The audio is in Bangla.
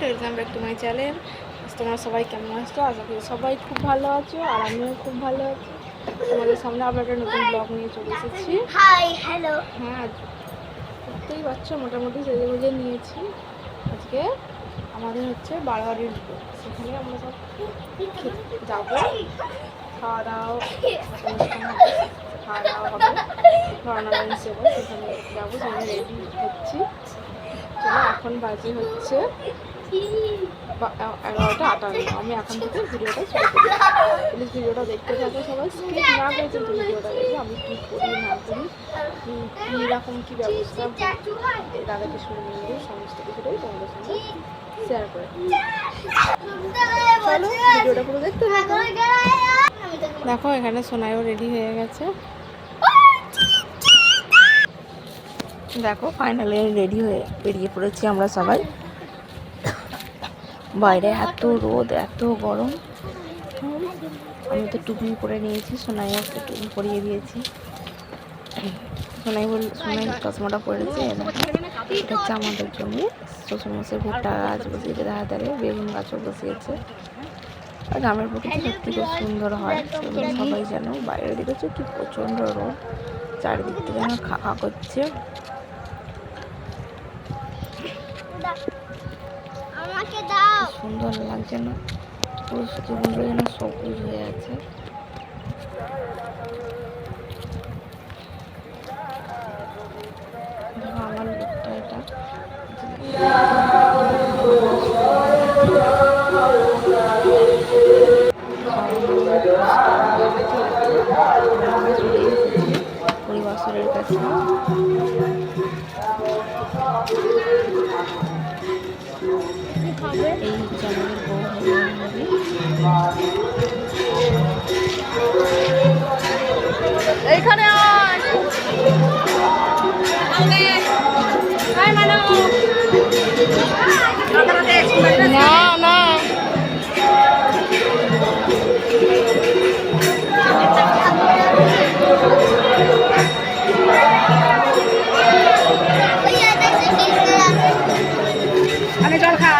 Welcome back to my channel. তোমরা সবাই কেমন আছো? আশা করি সবাই খুব ভালো আছো, আর আমিও খুব ভালো আছি। তোমাদের সামনে আবার একটা নতুন ব্লগ নিয়ে চলে এসেছি। Hi hello. হ্যাঁ, দেখতেই পাচ্ছ মোটামুটি সেজে গুজে নিয়েছি। আজকে আমাদের হচ্ছে বাড়াবাড়ির ব্লগ, সেখানে আমরা সব যাবো, খাওয়া দাওয়া হবে, টুর্নামেন্ট যাবো, সেখানে যাবো, সেখানে রেডি হচ্ছি। চলো, এখন বাজে হচ্ছে 11:58। আমি এখন থেকে ভিডিওটা শুরু করি। প্লিজ ভিডিওটা দেখতে থাকো সবাই, স্কিপ না করে কিন্তু ভিডিওটা দেখো। আমি কী করি না করি, কীরকম কী ব্যবস্থা এর আগে থেকে শুনে নিয়ে সমস্ত কিছুটাই তোমাদের সঙ্গে শেয়ার করে। চলো ভিডিওটা পুরো দেখতে থাকো। দেখো এখানে সোনাইও রেডি হয়ে গেছে। দেখো ফাইনালি রেডি হয়ে বেরিয়ে পড়েছি আমরা সবাই। বাইরে এত রোদ, এত গরম। আমি তো টুপি পরে নিয়েছি, সোনাইও টুপি পরিয়ে দিয়েছি। সোনাই চশমাটা পরেছে। এটা হচ্ছে আমাদের জন্য শ্বশুরমশাই ভুট্টা গাছ বসিয়েছে, ধারে ধারে বেগুন গাছও বসিয়েছে। আর গ্রামের প্রকৃতি সত্যি খুব সুন্দর হয়, সবাই জানো। বাইরে দেখেছো কি প্রচণ্ড রোদ, চারিদিক থেকে যেন খা করছে। সুন্দর লাগছে না? পুরো সুতোগুলো যেন সবুজ হয়ে আছে। আমার লোকটা এটা পরিবাসরের কাছে। এই চ্যানেলের বউ এইখানে না না আমি জল খা।